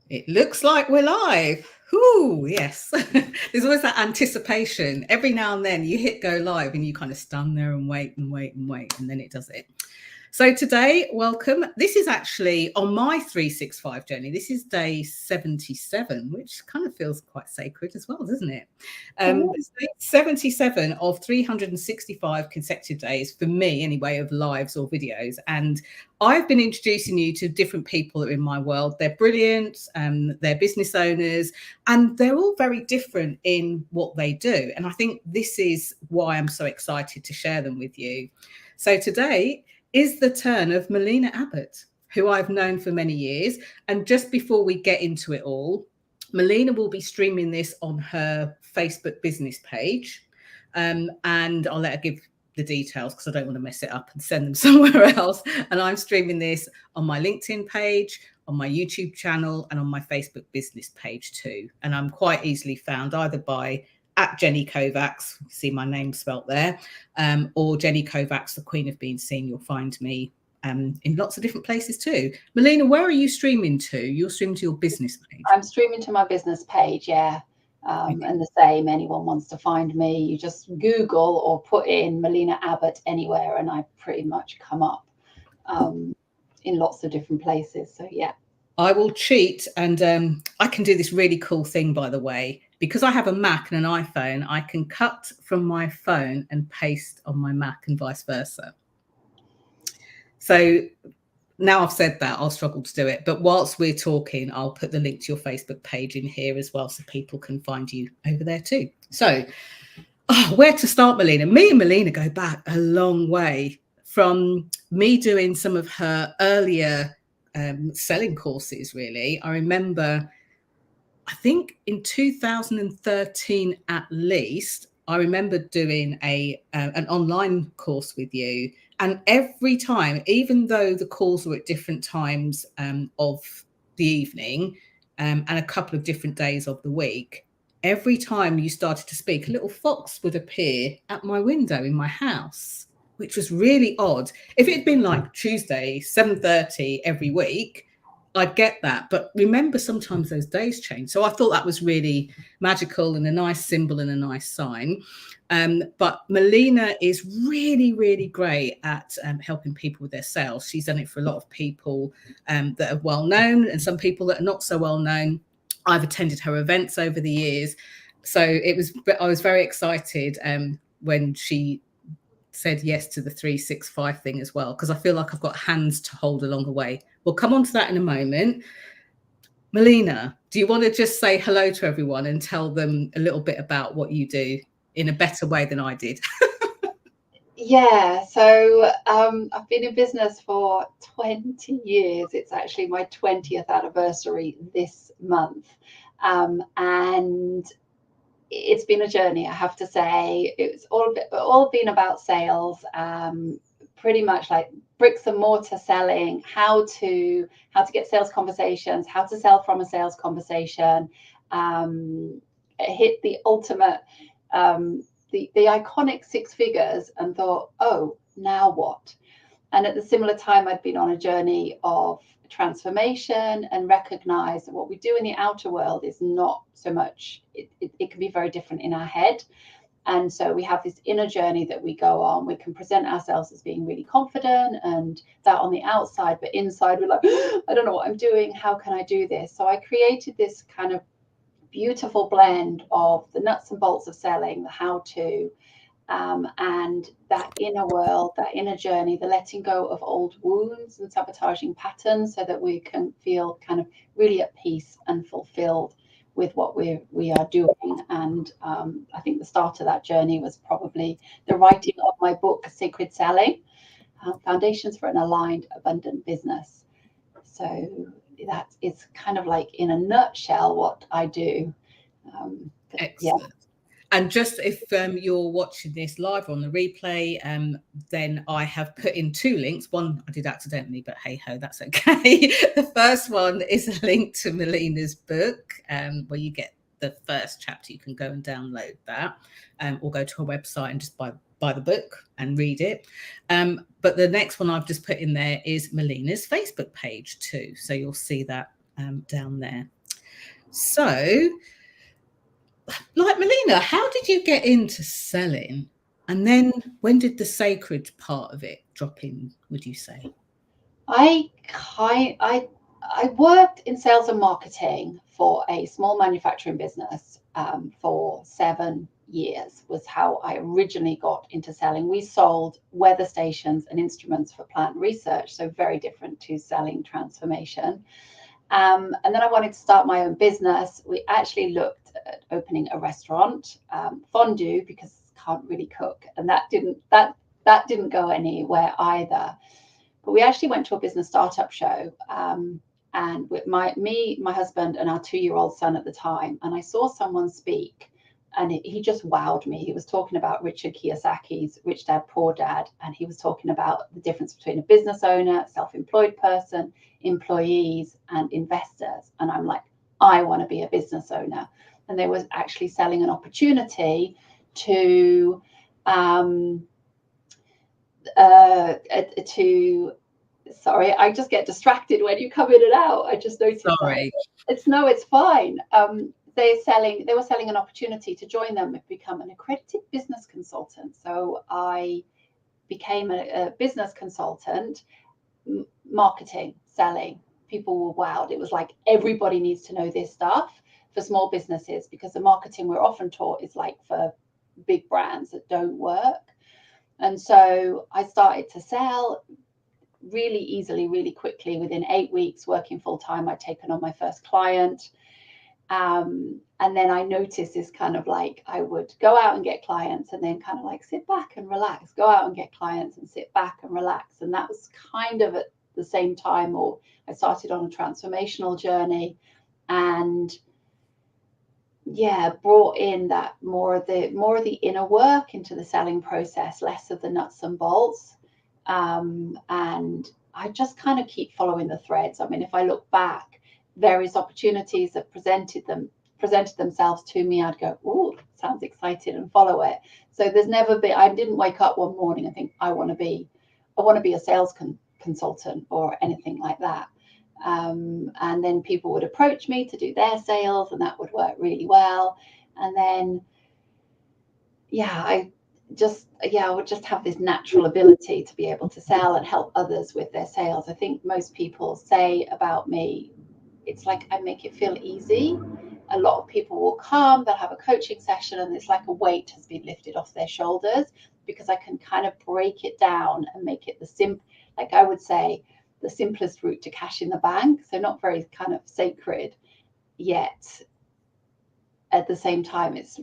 It looks like we're live. Ooh, yes. There's always that anticipation. Every now and then you hit go live and you kind of stand there and wait and wait and wait, and then it does it. So today, welcome. This is actually on my 365 journey. This is day 77, which kind of feels quite sacred as well, doesn't it? It's day 77 of 365 consecutive days for me, anyway, of lives or videos. And I've been introducing you to different people that are in my world. They're brilliant, they're business owners, and they're all very different in what they do. And I think this is why I'm so excited to share them with you. So today is the turn of Melina Abbott, who I've known for many years. And just before we get into it all, Melina will be streaming this on her Facebook business page. And I'll let her give the details because I don't want to mess it up and send them somewhere else. And I'm streaming this on my LinkedIn page, on my YouTube channel, and on my Facebook business page too. And I'm quite easily found either by at Jenny Kovacs, see my name spelt there, or Jenny Kovacs, the Queen of Being Seen. You'll find me in lots of different places too. Melina, where are you streaming to? You're streaming to your business page. I'm streaming to my business page, yeah. And the same, anyone wants to find me, you just Google or put in Melina Abbott anywhere and I pretty much come up in lots of different places. So yeah. I will cheat, and I can do this really cool thing, by the way. Because I have a Mac and an iPhone, I can cut from my phone and paste on my Mac and vice versa. So now I've said that, I'll struggle to do it. But whilst we're talking, I'll put the link to your Facebook page in here as well so people can find you over there too. So where to start, Melina? Me and Melina go back a long way, from me doing some of her earlier selling courses, really. I remember, I think in 2013 at least, I remember doing an online course with you. And every time, even though the calls were at different times of the evening and a couple of different days of the week, every time you started to speak, a little fox would appear at my window in my house, which was really odd. If it had been like Tuesday, 7:30 every week, I'd get that. But remember, sometimes those days change. So I thought that was really magical and a nice symbol and a nice sign. But Melina is really, really great at helping people with their sales. She's done it for a lot of people that are well known and some people that are not so well known. I've attended her events over the years. So I was very excited when she said yes to the 365 thing as well, because I feel like I've got hands to hold along the way. We'll come on to that in a moment. Melina, do you want to just say hello to everyone and tell them a little bit about what you do in a better way than I did? Yeah, so I've been in business for 20 years. It's actually my 20th anniversary this month. And it's been a journey, I have to say. It's all been about sales, pretty much like bricks and mortar selling, how to get sales conversations, how to sell from a sales conversation, hit the ultimate, the iconic six figures, and thought, oh, now what? And at the similar time, I'd been on a journey of transformation and recognize that what we do in the outer world is not so much, it can be very different in our head. And so we have this inner journey that we go on. We can present ourselves as being really confident and that on the outside, but inside we're like, I don't know what I'm doing. How can I do this? So I created this kind of beautiful blend of the nuts and bolts of selling, the how to, and that inner world, that inner journey, the letting go of old wounds and sabotaging patterns so that we can feel kind of really at peace and fulfilled with what we are doing. And I think the start of that journey was probably the writing of my book, Sacred Selling, Foundations for an Aligned, Abundant Business. So that is kind of like in a nutshell what I do. Excellent. Yeah. And just if you're watching this live on the replay, then I have put in two links. One I did accidentally, but hey ho, that's okay. The first one is a link to Melina's book, where you get the first chapter. You can go and download that, or go to her website and just buy the book and read it. But the next one I've just put in there is Melina's Facebook page too. So you'll see that down there. So, like Melina, how did you get into selling? And then when did the sacred part of it drop in, would you say? I worked in sales and marketing for a small manufacturing business for 7 years, was how I originally got into selling. We sold weather stations and instruments for plant research, so very different to selling transformation. And then I wanted to start my own business. We actually looked at opening a restaurant, fondue, because I can't really cook, and that didn't go anywhere either. But we actually went to a business startup show, and with my husband, and our 2-year-old son at the time, and I saw someone speak, and he just wowed me. He was talking about Richard Kiyosaki's Rich Dad Poor Dad, and he was talking about the difference between a business owner, self-employed person, employees, and investors. And I'm like, I want to be a business owner. And they were actually selling an opportunity to sorry, I just get distracted when you come in and out. I just noticed Sorry. that. It's fine. They were selling an opportunity to join them and become an accredited business consultant. So I became a business consultant, marketing, selling. People were wowed. It was like, everybody needs to know this stuff for small businesses, because the marketing we're often taught is like for big brands that don't work. And so I started to sell really easily, really quickly. Within 8 weeks, working full time, I'd taken on my first client. And then I noticed this kind of like, I would go out and get clients and then kind of like sit back and relax, go out and get clients and sit back and relax. And that was kind of at the same time, or I started on a transformational journey, and brought in that more of the inner work into the selling process, less of the nuts and bolts. And I just kind of keep following the threads. I mean, if I look back, various opportunities that presented themselves to me, I'd go, oh, sounds exciting, and follow it. So there's never been, I didn't wake up one morning and think, I want to be a sales consultant or anything like that. And then people would approach me to do their sales, and that would work really well. And then, I would just have this natural ability to be able to sell and help others with their sales. I think most people say about me, it's like I make it feel easy. A lot of people will come, they'll have a coaching session, and it's like a weight has been lifted off their shoulders, because I can kind of break it down and make it like I would say, the simplest route to cash in the bank. So not very kind of sacred, yet at the same time, it's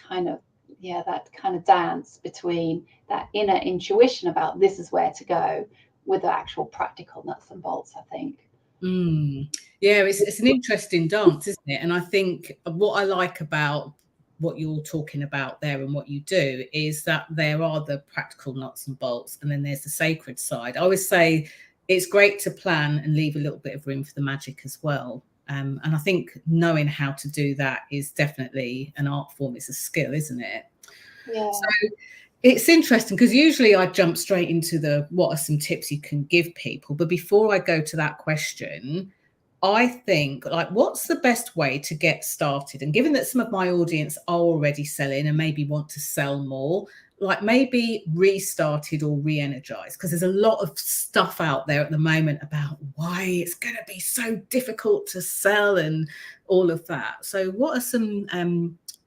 kind of, that kind of dance between that inner intuition about this is where to go, with the actual practical nuts and bolts, I think. Yeah, it's an interesting dance, isn't it? And I think what I like about what you're talking about there and what you do is that there are the practical nuts and bolts, and then there's the sacred side. I always say it's great to plan and leave a little bit of room for the magic as well. And I think knowing how to do that is definitely an art form. It's a skill, isn't it? Yeah. So it's interesting, because usually I jump straight into what are some tips you can give people. But before I go to that question, I think, like, what's the best way to get started? And given that some of my audience are already selling and maybe want to sell more, like maybe restarted or re-energized, because there's a lot of stuff out there at the moment about why it's going to be so difficult to sell and all of that. So what are some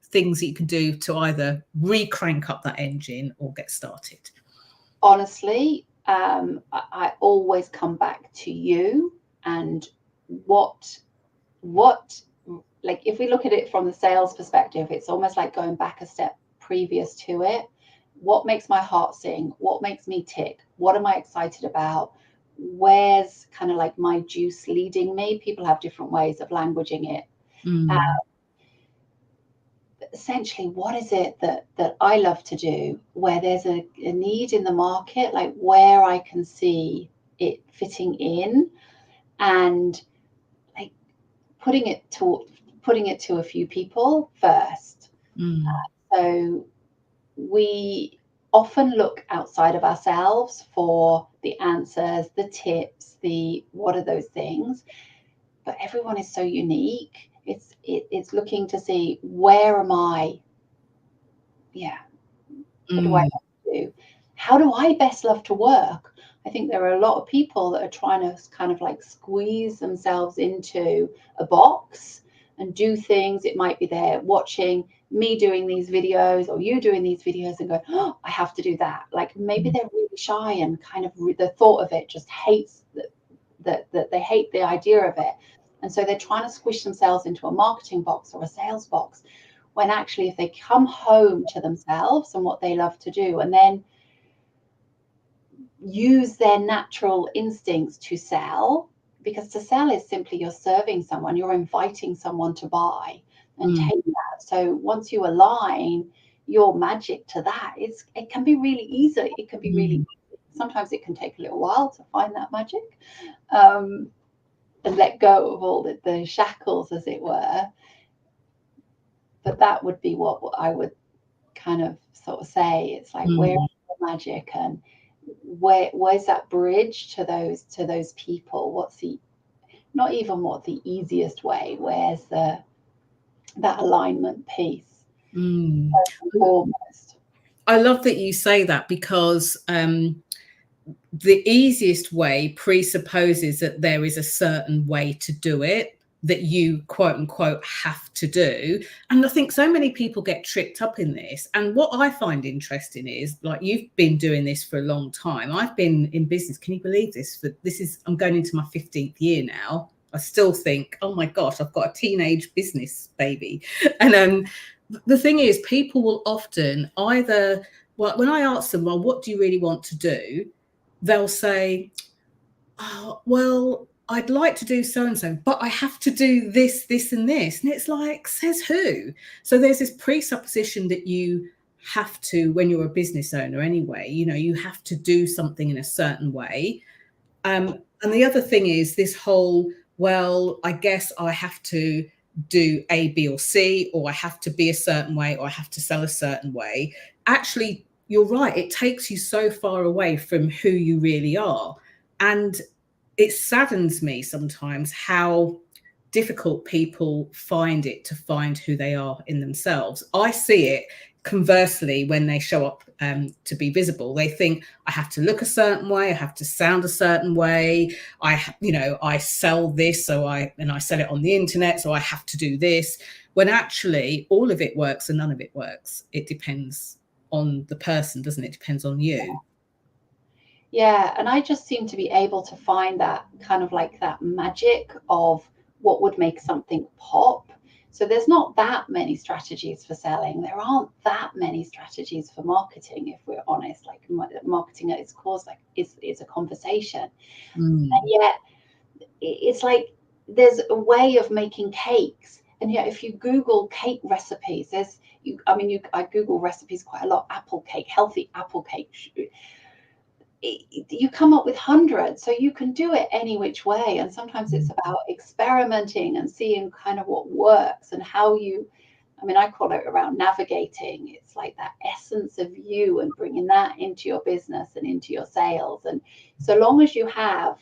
things that you can do to either re-crank up that engine or get started? Honestly, I always come back to you and what like, if we look at it from the sales perspective, it's almost like going back a step previous to it. What makes my heart sing? What makes me tick? What am I excited about? Where's kind of like my juice leading me? People have different ways of languaging it. Essentially, what is it that I love to do, where there's a need in the market, like where I can see it fitting in, and like putting it to a few people first. So we often look outside of ourselves for the answers, the tips, the what are those things. but everyone is so unique. It's looking to see, where am I? Yeah. What do I love to do? How do I best love to work? I think there are a lot of people that are trying to kind of like squeeze themselves into a box and do things. It might be they're watching me doing these videos or you doing these videos and going, oh, I have to do that. Like maybe they're really shy and kind of the thought of it just hates that they hate the idea of it. And so they're trying to squish themselves into a marketing box or a sales box, when actually if they come home to themselves and what they love to do, and then use their natural instincts to sell, because to sell is simply you're serving someone, you're inviting someone to buy and take that. So once you align your magic to that, it can be really easy. It can be really easy. Sometimes it can take a little while to find that magic, and let go of all the shackles, as it were. But that would be what I would kind of sort of say. It's like, where is the magic, and where's that bridge to those people? What's the, not even what the easiest way, where's that alignment piece? Foremost. I love that you say that, because the easiest way presupposes that there is a certain way to do it that you quote unquote have to do. And I think so many people get tripped up in this. And what I find interesting is, like, you've been doing this for a long time. I've been in business, can you believe this? I'm going into my 15th year now. I still think, oh my gosh, I've got a teenage business baby. And the thing is, people will often either, well, when I ask them, well, what do you really want to do? They'll say, oh, well, I'd like to do so and so, but I have to do this, this, and this. And it's like, says who? So there's this presupposition that you have to, when you're a business owner anyway, you have to do something in a certain way. And the other thing is this whole, well, I guess I have to do A, B, or C, or I have to be a certain way, or I have to sell a certain way. Actually, you're right. It takes you so far away from who you really are. And it saddens me sometimes how difficult people find it to find who they are in themselves. I see it conversely when they show up to be visible. They think, I have to look a certain way, I have to sound a certain way, I sell this, so I sell it on the internet, so I have to do this, when actually all of it works and none of it works. It depends on the person, doesn't it? It depends on you. Yeah, and I just seem to be able to find that kind of like that magic of what would make something pop. So there's not that many strategies for selling. There aren't that many strategies for marketing, if we're honest. Like marketing at its core, like is a conversation. And yet it's like there's a way of making cakes. And yet if you Google cake recipes, I Google recipes quite a lot. Apple cake, healthy apple cake. You come up with hundreds, so you can do it any which way. And sometimes it's about experimenting and seeing kind of what works and how I call it around navigating. It's like that essence of you and bringing that into your business and into your sales. And so long as you have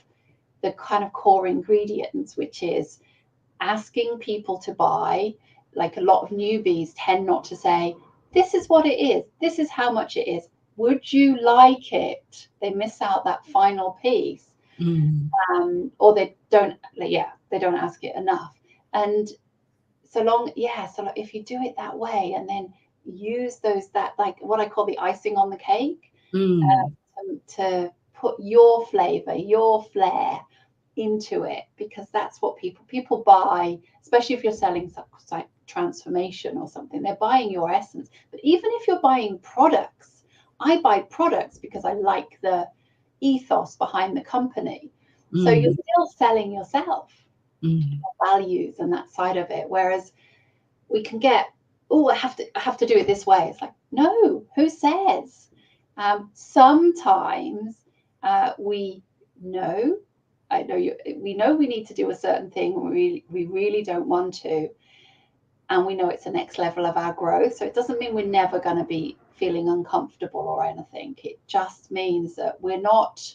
the kind of core ingredients, which is asking people to buy, like a lot of newbies tend not to say, this is what it is, this is how much it is, would you like it? They miss out that final piece. Or they don't ask it enough. And so if you do it that way and then use that, like what I call the icing on the cake, to put your flavor, your flair into it, because that's what people buy, especially if you're selling like transformation or something. They're buying your essence. But even if you're buying products, I buy products because I like the ethos behind the company. So you're still selling yourself, values and that side of it. Whereas we can get, I have to do it this way. It's like, no, who says? Sometimes we know we need to do a certain thing. We really don't want to. And we know it's the next level of our growth. So it doesn't mean we're never going to be feeling uncomfortable or anything. It just means that we're not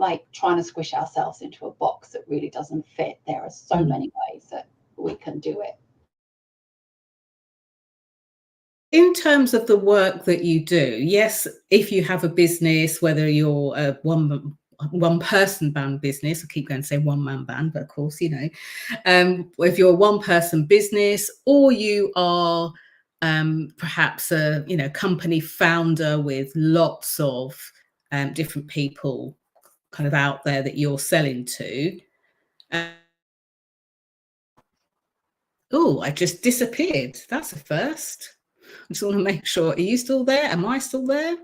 like trying to squish ourselves into a box that really doesn't fit. There are so many ways that we can do it. In terms of the work that you do, yes, if you have a business, whether you're a one person band business, I keep going to say one man band, but of course, you know, if you're a one person business, or you are perhaps a company founder with lots of different people kind of out there that you're selling to. Oh, I just disappeared. That's a first. I just want to make sure. Are you still there? Am I still there?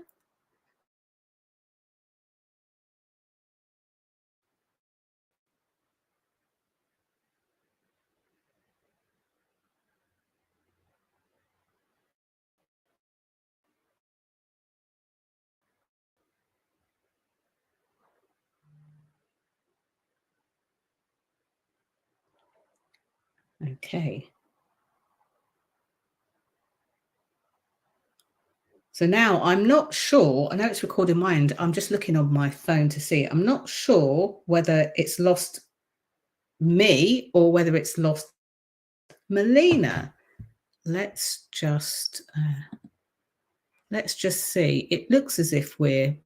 Okay. So now I'm not sure. I know it's recording my end. I'm just looking on my phone to see. I'm not sure whether it's lost me or whether it's lost Melina. Let's just see. It looks as if we're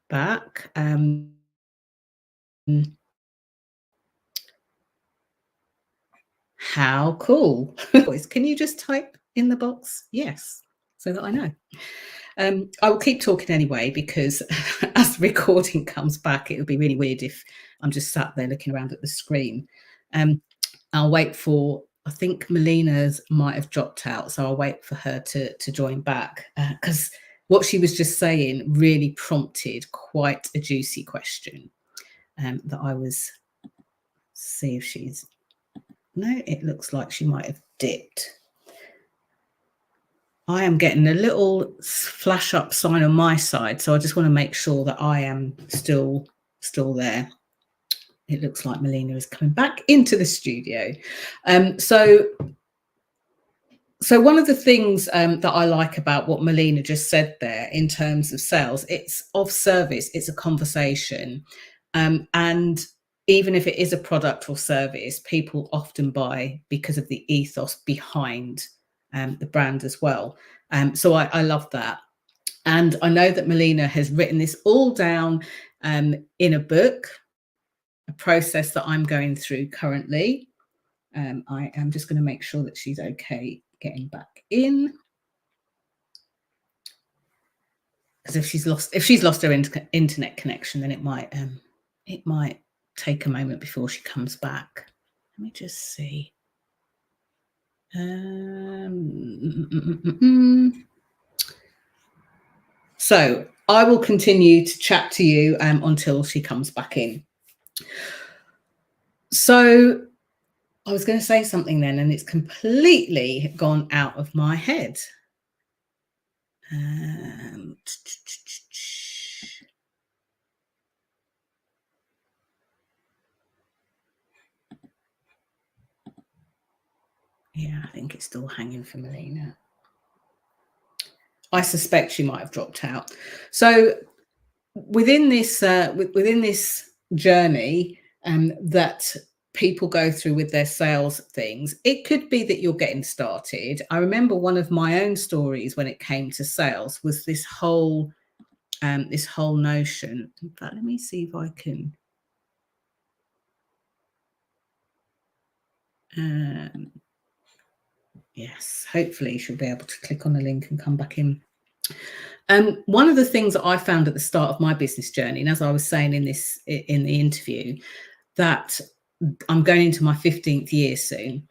back. How cool. Can you just type in the box yes, so that I know? I will keep talking anyway, because as the recording comes back, it'll be really weird if I'm just sat there looking around at the screen. I'll wait for, I think Melina's might have dropped out, so I'll wait for her to join back, because what she was just saying really prompted quite a juicy question that I was, see if she's, no, it looks like she might have dipped. I am getting a little flash up sign on my side, so I just want to make sure that I am still there. It looks like Melina is coming back into the studio. So one of the things that I like about what Melina just said there in terms of sales, it's of service, it's a conversation. And even if it is a product or service, people often buy because of the ethos behind the brand as well. So I love that. And I know that Melina has written this all down in a book, a process that I'm going through currently. I am just going to make sure that she's okay getting back in. Because if she's lost her internet connection, then it might take a moment before she comes back. Let me just see. So I will continue to chat to you until she comes back in. So I was going to say something then, and it's completely gone out of my head. Yeah, I think it's still hanging for Melina. I suspect she might have dropped out. So within this journey that people go through with their sales things, it could be that you're getting started. I remember one of my own stories when it came to sales was this whole notion. In fact, let me see if I can. Yes, hopefully she'll be able to click on the link and come back in. One of the things that I found at the start of my business journey, and as I was saying in the interview, that I'm going into my 15th year soon.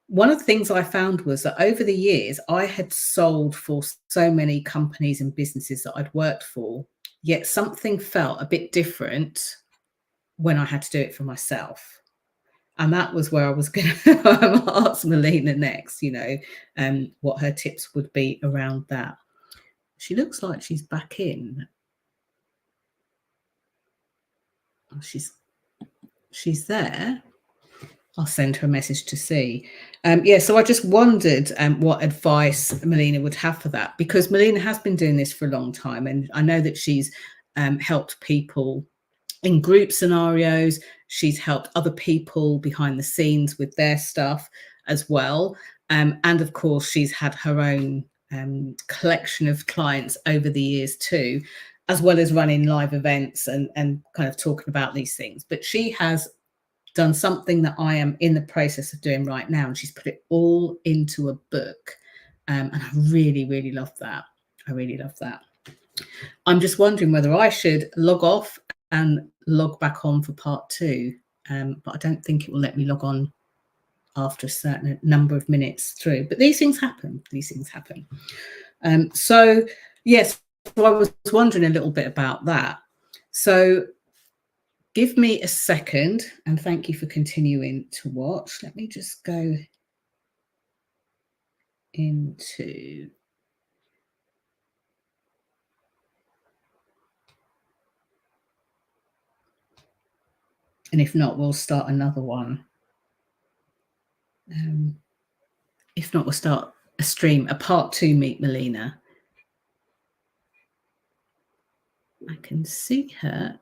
One of the things I found was that over the years, I had sold for so many companies and businesses that I'd worked for, yet something felt a bit different when I had to do it for myself. And that was where I was going to ask Melina next, what her tips would be around that. She looks like she's back in. Oh, she's there. I'll send her a message to see. So I just wondered what advice Melina would have for that, because Melina has been doing this for a long time, and I know that she's helped people in group scenarios. She's helped other people behind the scenes with their stuff as well. And of course, she's had her own collection of clients over the years too, as well as running live events and kind of talking about these things. But she has done something that I am in the process of doing right now, and she's put it all into a book. And I really, really love that. I really love that. I'm just wondering whether I should log off and log back on for part 2, but I don't think it will let me log on after a certain number of minutes through. But these things happen. These things happen. So yes, so I was wondering a little bit about that. So give me a second, and thank you for continuing to watch. Let me just go into... And if not, we'll start another one. If not, we'll start a stream, a part 2 Meet Melina. I can see her.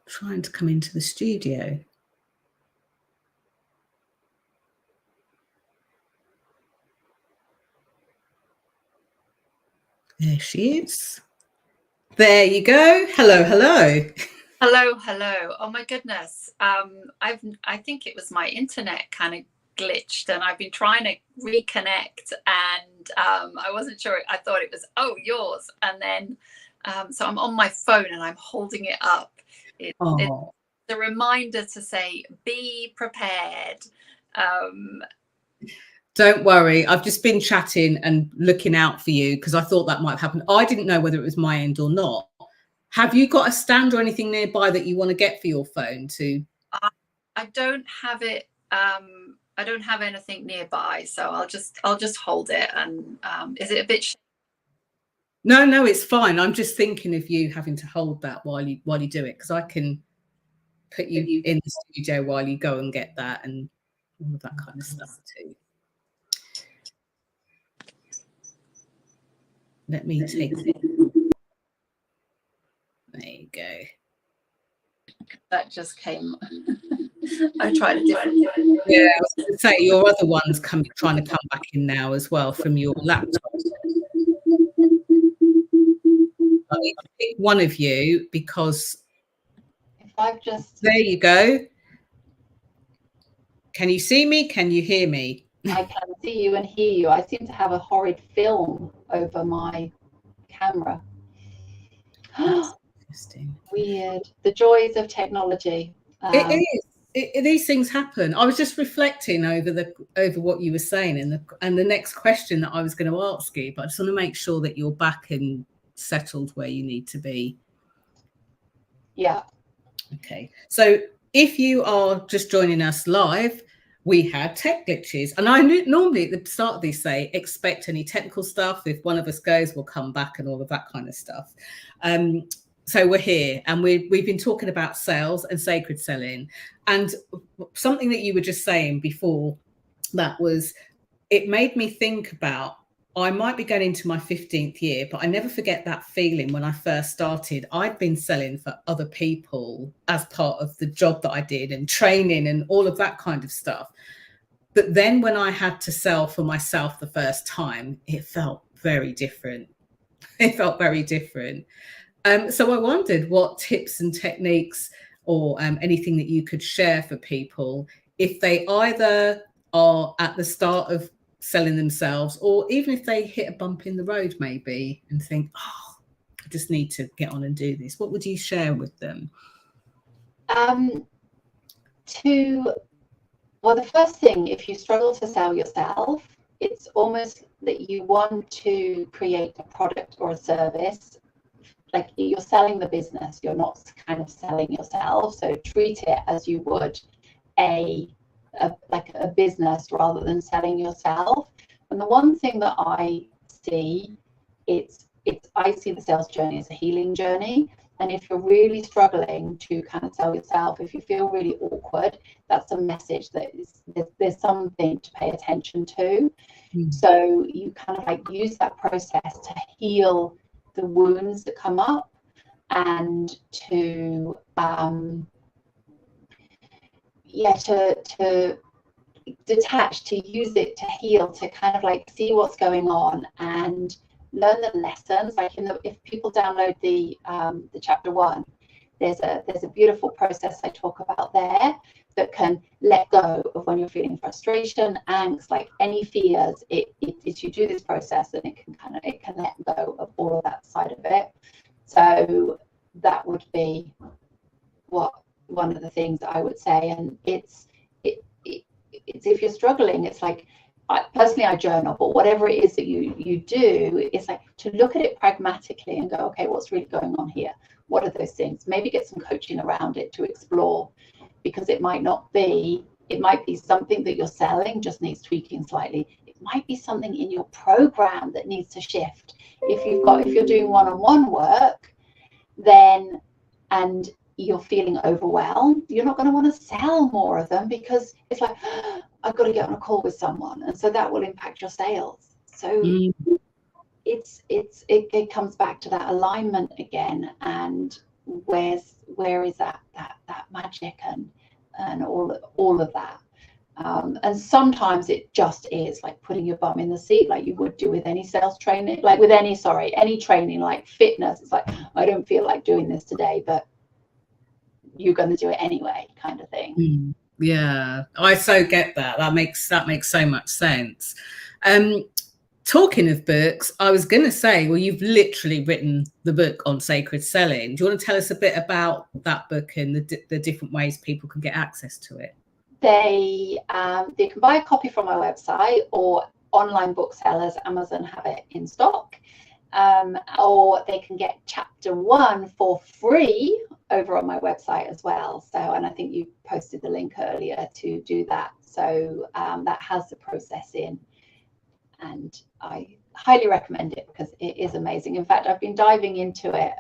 Trying to come into the studio. There she is. There you go. Hello, hello. Hello, hello. Oh my goodness. I think it was my internet kind of glitched, and I've been trying to reconnect, and I wasn't sure. I thought it was yours, and then so I'm on my phone and I'm holding it up. It's a reminder to say, be prepared. Don't worry, I've just been chatting and looking out for you because I thought that might have happened. I didn't know whether it was my end or not. Have you got a stand or anything nearby that you want to get for your phone to? I don't have it. I don't have anything nearby, so I'll just hold it. And is it a bit? No, it's fine. I'm just thinking of you having to hold that while you do it, because I can put you in the studio while you go and get that and all of that kind of stuff too. Let me take it. There you go. That just came. I tried a different. Yeah, I was going to say your other one's trying to come back in now as well from your laptop. I need to pick one of you because if I've just... There you go. Can you see me? Can you hear me? I can see you and hear you. I seem to have a horrid film over my camera. That's interesting. Weird. The joys of technology. It is. These things happen. I was just reflecting over what you were saying and the next question that I was going to ask you, but I just want to make sure that you're back and settled where you need to be. Yeah. Okay. So if you are just joining us live, we had tech glitches, and I normally at the start of these say expect any technical stuff. If one of us goes, we'll come back and all of that kind of stuff. So we're here, and we've been talking about sales and sacred selling, and something that you were just saying before that was, it made me think about, I might be going into my 15th year, but I never forget that feeling when I first started. I'd been selling for other people as part of the job that I did and training and all of that kind of stuff. But then when I had to sell for myself the first time, it felt very different. It felt very different. So I wondered what tips and techniques or anything that you could share for people if they either are at the start of selling themselves, or even if they hit a bump in the road maybe and think, oh, I just need to get on and do this. What would you share with them? Well, the first thing, if you struggle to sell yourself, it's almost that you want to create a product or a service. Like you're selling the business, you're not kind of selling yourself. So treat it as you would like a business rather than selling yourself. And the one thing that I see, I see the sales journey as a healing journey. And if you're really struggling to kind of sell yourself, if you feel really awkward, that's a message that there's something to pay attention to. So you kind of like use that process to heal the wounds that come up, and to to detach, to use it to heal, to kind of like see what's going on and learn the lessons. Like if people download the chapter 1, there's a beautiful process I talk about there that can let go of when you're feeling frustration, angst, like any fears. It you do this process, and it can let go of all of that side of it. So that would be one of the things I would say. And it's if you're struggling, it's like, personally I journal, but whatever it is that you do, it's like to look at it pragmatically and go, okay, what's really going on here? What are those things? Maybe get some coaching around it to explore, because it might be something that you're selling just needs tweaking slightly. It might be something in your program that needs to shift. If you're doing one-on-one work, then, and you're feeling overwhelmed, you're not going to want to sell more of them, because it's like, oh, I've got to get on a call with someone, and so that will impact your sales. So it comes back to that alignment again, and where is that magic and all of that. And sometimes it just is like putting your bum in the seat, like you would do with any sales training, like with any training, like fitness. It's like, I don't feel like doing this today, but you're going to do it anyway, kind of thing. Yeah, I so get that. That makes so much sense. Talking of books, I was going to say, well, you've literally written the book on sacred selling. Do you want to tell us a bit about that book and the different ways people can get access to it? They can buy a copy from my website, or online booksellers, Amazon have it in stock. Or they can get chapter 1 for free over on my website as well. So, and I think you posted the link earlier to do that. So that has the process in, and I highly recommend it because it is amazing. In fact, I've been diving into it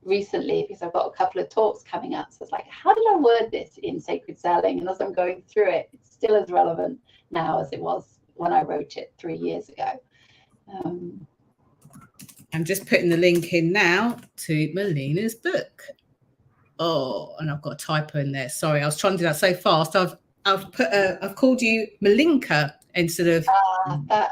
recently because I've got a couple of talks coming up. So it's like, how did I word this in sacred selling? And as I'm going through it, it's still as relevant now as it was when I wrote it 3 years ago. I'm just putting the link in now to Melina's book. Oh, and I've got a typo in there. Sorry, I was trying to do that so fast. I've called you Melinka instead of that.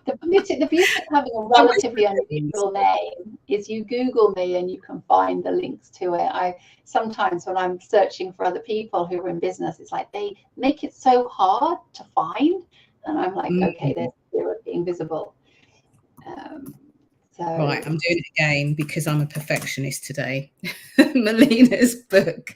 The beauty of having a relatively unusual name is you Google me and you can find the links to it. I sometimes, when I'm searching for other people who are in business, it's like they make it so hard to find, and I'm like, okay, they're being visible. Right, I'm doing it again because I'm a perfectionist today. Melina's book.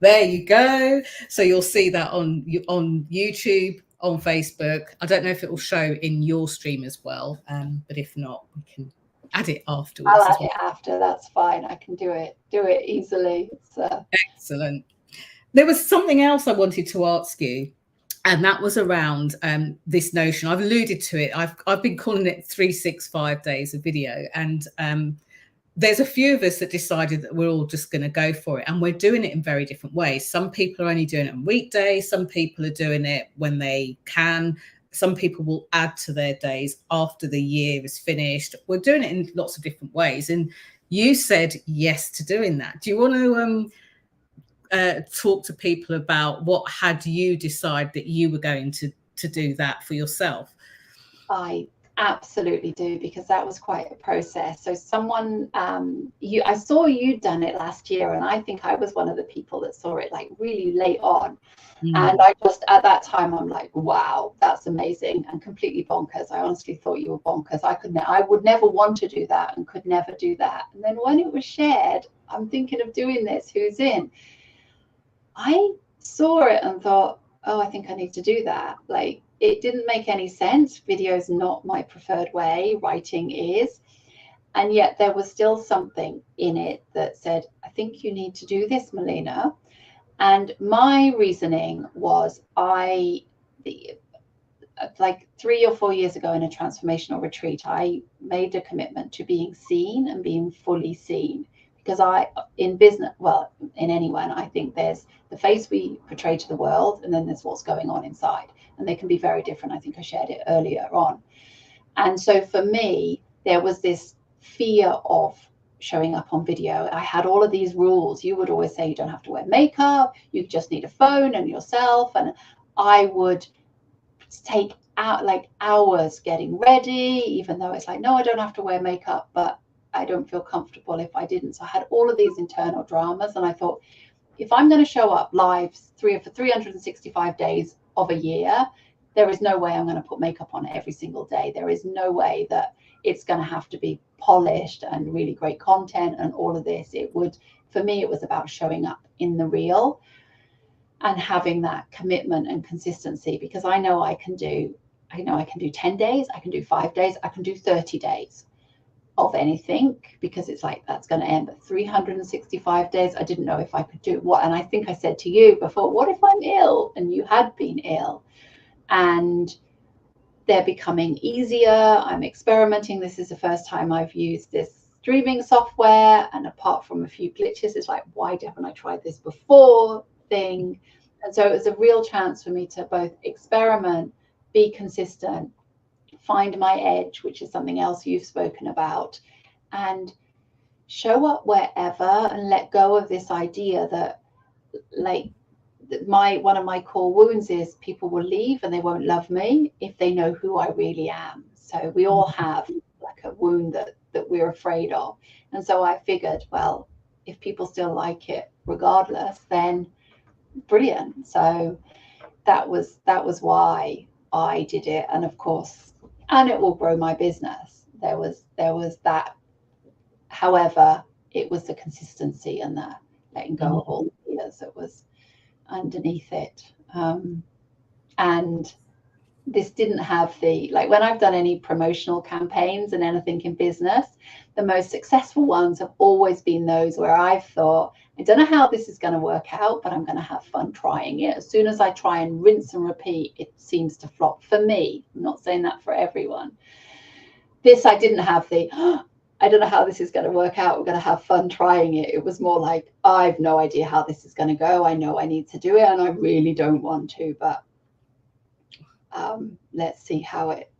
There you go. So you'll see that on YouTube, on Facebook. I don't know if it will show in your stream as well, but if not, we can add it afterwards. I'll add it after. That's fine. I can do it easily. Excellent. There was something else I wanted to ask you, and that was around this notion. I've alluded to it. I've been calling it 365 days of video, and there's a few of us that decided that we're all just going to go for it, and we're doing it in very different ways. Some people are only doing it on weekdays. Some people are doing it when they can. Some people will add to their days after the year is finished. We're doing it in lots of different ways, and you said yes to doing that. Do you want to talk to people about what had you decide that you were going to do that for yourself? I absolutely do, because that was quite a process. So someone, I saw you done it last year, and I think I was one of the people that saw it like really late on. And I just, at that time, I'm like, wow, that's amazing, and completely bonkers. I honestly thought you were bonkers. I would never want to do that and could never do that. And then when it was shared, I'm thinking of doing this, who's in? I saw it and thought, oh, I think I need to do that. Like, it didn't make any sense. Video is not my preferred way. Writing is. And yet there was still something in it that said, I think you need to do this, Melina. And my reasoning was, like 3 or 4 years ago in a transformational retreat, I made a commitment to being seen and being fully seen. Because in business, well, in anyone, I think there's the face we portray to the world, and then there's what's going on inside. And they can be very different. I think I shared it earlier on. And so for me, there was this fear of showing up on video. I had all of these rules. You would always say you don't have to wear makeup, you just need a phone and yourself. And I would take out like hours getting ready, even though it's like, no, I don't have to wear makeup, but I don't feel comfortable if I didn't. So I had all of these internal dramas, and I thought, if I'm going to show up live for 365 days of a year, there is no way I'm going to put makeup on every single day. There is no way that it's going to have to be polished and really great content and all of this. For me, it was about showing up in the real and having that commitment and consistency, because I know I can do 10 days, I can do 5 days, I can do 30 days of anything, because it's like, that's going to end. But 365 days, I didn't know if I could do what. And I think I said to you before, what if I'm ill? And you had been ill. And they're becoming easier. I'm experimenting. This is the first time I've used this streaming software, and apart from a few glitches, it's like, why haven't I tried this before thing? And so it was a real chance for me to both experiment, be consistent, find my edge, which is something else you've spoken about, and show up wherever, and let go of this idea that, like, one of my core wounds is people will leave and they won't love me if they know who I really am. So we all have like a wound that we're afraid of. And so I figured, well, if people still like it regardless, then brilliant. So that was why I did it. And of course, and it will grow my business. There was that. However, it was the consistency and the letting go of all the fears that was underneath it. And this didn't have like, when I've done any promotional campaigns and anything in business, the most successful ones have always been those where I've thought, I don't know how this is going to work out, but I'm going to have fun trying it. As soon as I try and rinse and repeat, it seems to flop for me. I'm not saying that for everyone. This, I didn't have I don't know how this is going to work out. We're going to have fun trying it. It was more like, I've no idea how this is going to go. I know I need to do it, and I really don't want to, but let's see how it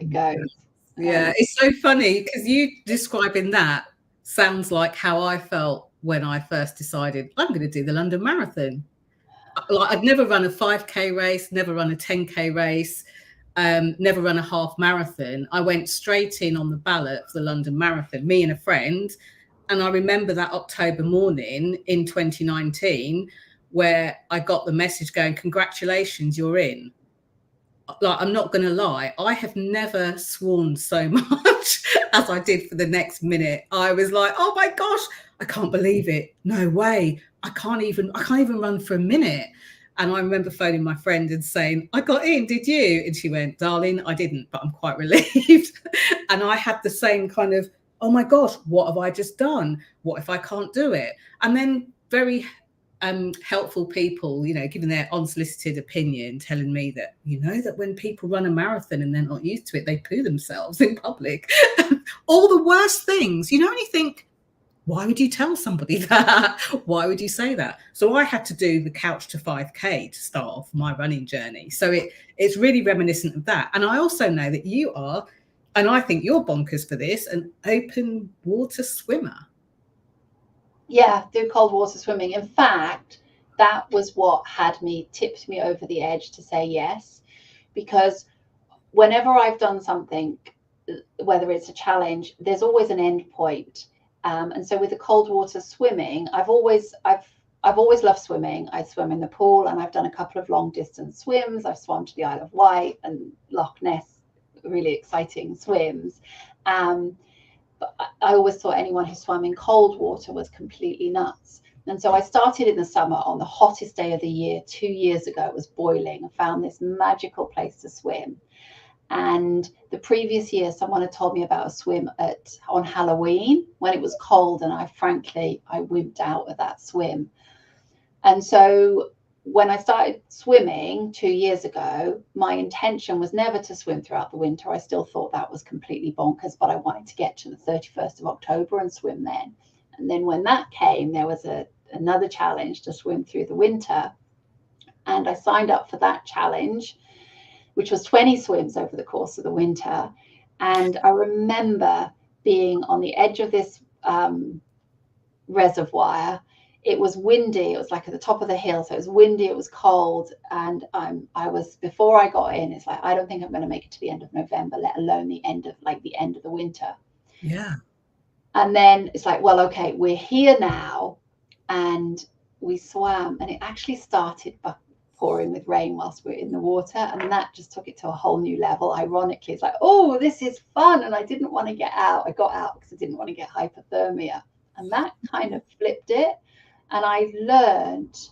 goes. Yeah, it's so funny because you describing that sounds like how I felt when I first decided I'm going to do the London Marathon. Like, I'd never run a 5K race, never run a 10K race. Never run a half marathon. I went straight in on the ballot for the London Marathon, me and a friend. And I remember that October morning in 2019 where I got the message going, congratulations, you're in. Like, I'm not going to lie, I have never sworn so much as I did for the next minute. I was like, oh my gosh, I can't believe it. No way. I can't even run for a minute. And I remember phoning my friend and saying, I got in, did you? And she went, darling, I didn't, but I'm quite relieved. And I had the same kind of, oh my gosh, what have I just done? What if I can't do it? And then very helpful people, giving their unsolicited opinion, telling me that, that when people run a marathon and they're not used to it, they poo themselves in public. All the worst things, and you think, why would you tell somebody that? Why would you say that? So I had to do the couch to 5K to start off my running journey. So it's really reminiscent of that. And I also know that you are, and I think you're bonkers for this, an open water swimmer. Yeah, do cold water swimming. In fact, that was what tipped me over the edge to say yes. Because whenever I've done something, whether it's a challenge, there's always an end point. And so with the cold water swimming, I've always loved swimming. I swim in the pool, and I've done a couple of long distance swims. I've swum to the Isle of Wight and Loch Ness, really exciting swims. But I always thought anyone who swam in cold water was completely nuts. And so I started in the summer on the hottest day of the year. 2 years ago, it was boiling. I found this magical place to swim. And the previous year, someone had told me about a swim on Halloween when it was cold, and I wimped out of that swim. And so when I started swimming 2 years ago, my intention was never to swim throughout the winter. I still thought that was completely bonkers, but I wanted to get to the 31st of October and swim then. And then when that came, there was another challenge to swim through the winter. And I signed up for that challenge, which was 20 swims over the course of the winter. And I remember being on the edge of this reservoir. It was windy. It was like at the top of the hill. So it was windy, it was cold. And I was, before I got in, it's like, I don't think I'm going to make it to the end of November, let alone the end of the winter. Yeah. And then it's like, well, okay, we're here now. And we swam, and it actually started pouring with rain whilst we were in the water. And that just took it to a whole new level. Ironically, it's like, oh, this is fun. And I didn't want to get out. I got out because I didn't want to get hypothermia. And that kind of flipped it. And I learned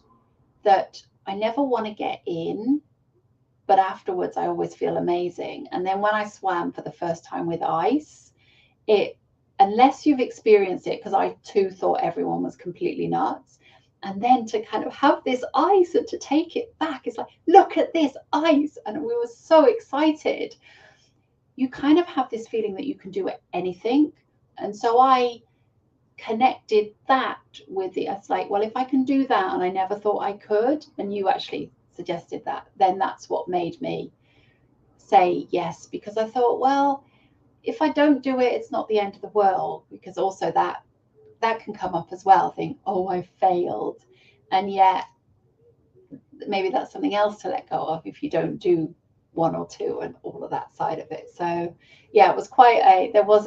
that I never want to get in, but afterwards I always feel amazing. And then when I swam for the first time with ice, unless you've experienced it, because I too thought everyone was completely nuts, and then to kind of have this ice and to take it back, it's like, look at this ice. And we were so excited. You kind of have this feeling that you can do anything. And so I connected that with it's like, well, if I can do that, and I never thought I could, and you actually suggested that, then that's what made me say yes, because I thought, well, if I don't do it, it's not the end of the world, because also that can come up as well, think, oh, I failed. And yet maybe that's something else to let go of if you don't do one or two and all of that side of it. So yeah, it was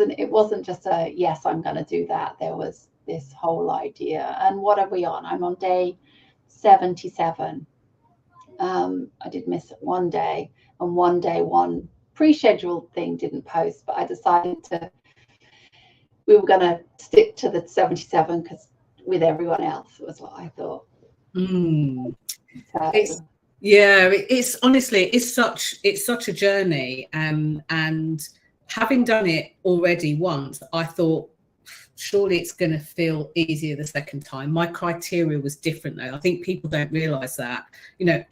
it wasn't just a yes, I'm going to do that. There was this whole idea. And what are we on? I'm on day 77. I did miss one day, and one pre-scheduled thing didn't post, but I decided we were going to stick to the 77 because with everyone else, it was what I thought. So, it's honestly, it's such a journey, and having done it already once, I thought surely it's going to feel easier the second time. My criteria was different though. I think people don't realize that,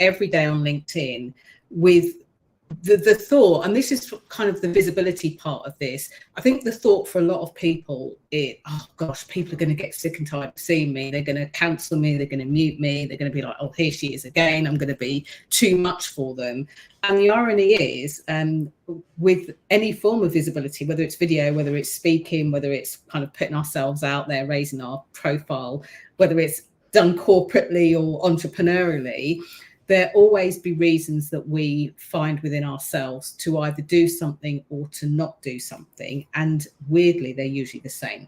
every day on LinkedIn with the thought, and this is kind of the visibility part of this, I think the thought for a lot of people is, oh gosh, people are going to get sick and tired of seeing me, they're going to cancel me, they're going to mute me, they're going to be like, oh, here she is again, I'm going to be too much for them. And the irony is, with any form of visibility, whether it's video, whether it's speaking, whether it's kind of putting ourselves out there, raising our profile, whether it's done corporately or entrepreneurially, there always be reasons that we find within ourselves to either do something or to not do something. And weirdly, they're usually the same.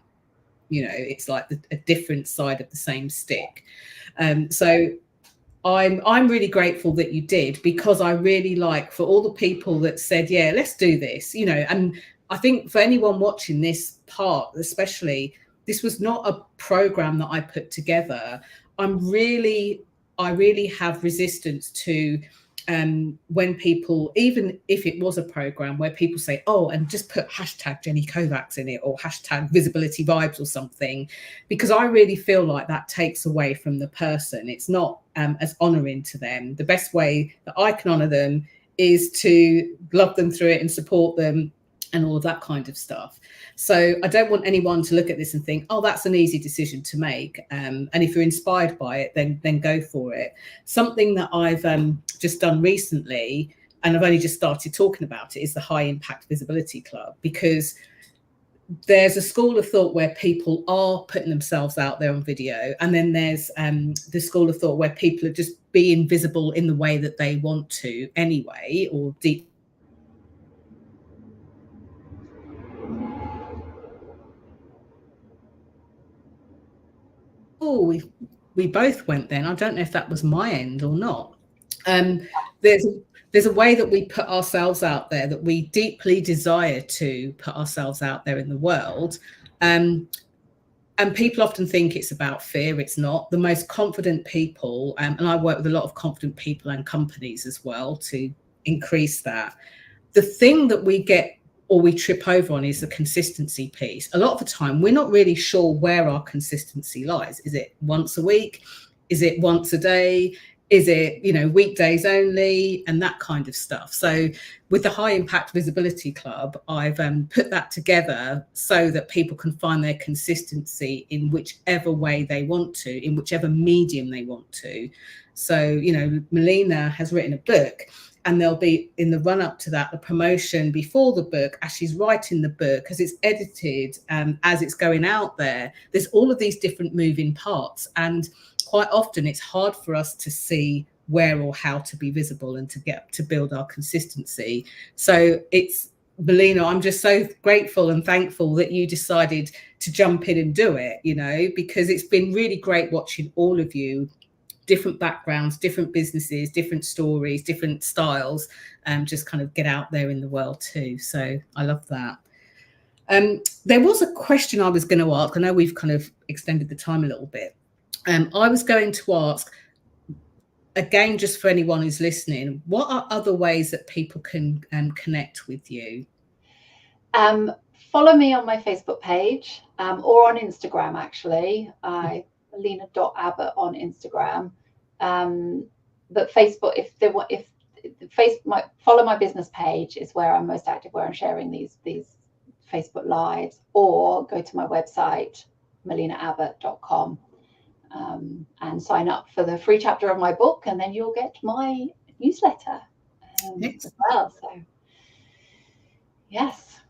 It's like a different side of the same stick. So I'm really grateful that you did, because I really like, for all the people that said, yeah, let's do this, and I think for anyone watching this part, especially, this was not a program that I put together. I really have resistance to when people, even if it was a program where people say, oh, and just put hashtag Jenny Kovacs in it, or hashtag visibility vibes or something, because I really feel like that takes away from the person. It's not as honoring to them. The best way that I can honor them is to love them through it and support them and all of that kind of stuff. So I don't want anyone to look at this and think, oh, that's an easy decision to make. And if you're inspired by it, then go for it. Something that I've just done recently, and I've only just started talking about it, is the High Impact Visibility Club, because there's a school of thought where people are putting themselves out there on video. And then there's the school of thought where people are just being visible in the way that they want to anyway, or deep. Oh, we both went then. I don't know if that was my end or not. There's a way that we put ourselves out there, that we deeply desire to put ourselves out there in the world. And people often think it's about fear. It's not. The most confident people, and I work with a lot of confident people and companies as well to increase that. The thing that we get, or we trip over on, is the consistency piece. A lot of the time, we're not really sure where our consistency lies. Is it once a week? Is it once a day? Is it, you know, weekdays only and that kind of stuff? So with the High Impact Visibility Club, I've put that together so that people can find their consistency in whichever way they want to, in whichever medium they want to. So, you know, Melina has written a book, and there'll be, in the run up to that, the promotion before the book, as she's writing the book, as it's edited, as it's going out there. There's all of these different moving parts, and quite often it's hard for us to see where or how to be visible and to build our consistency. So it's, Melina, I'm just so grateful and thankful that you decided to jump in and do it, you know, because it's been really great watching all of you, different backgrounds, different businesses, different stories, different styles, just kind of get out there in the world too. So I love that. There was a question I was going to ask. I know we've kind of extended the time a little bit. I was going to ask, again, just for anyone who's listening, what are other ways that people can connect with you? Follow me on my Facebook page, or on Instagram, actually. Melina.Abbott on Instagram. But Facebook, follow my business page is where I'm most active, where I'm sharing these Facebook lives, or go to my website, melinaabbott.com. And sign up for the free chapter of my book, and then you'll get my newsletter as well. So yes,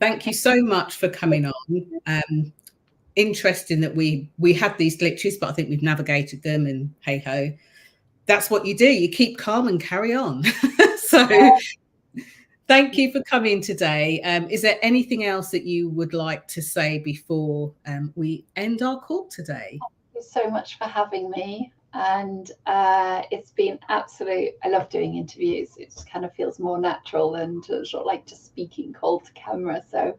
thank you so much for coming on. Interesting that we had these glitches, but I think we've navigated them, and hey ho, that's what you do. You keep calm and carry on. So thank you for coming today. Is there anything else that you would like to say before we end our call today? Thank you so much for having me, and it's been absolute. I love doing interviews. It just kind of feels more natural than sort of like just speaking cold to camera. So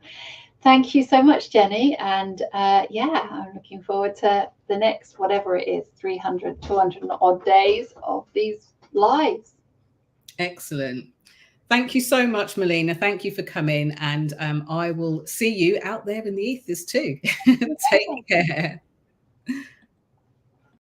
thank you so much, Jenny, and yeah, I'm looking forward to the next, whatever it is, 300, 200 odd days of these lives. Excellent. Thank you so much, Melina. Thank you for coming, and I will see you out there in the ethers too. Take care.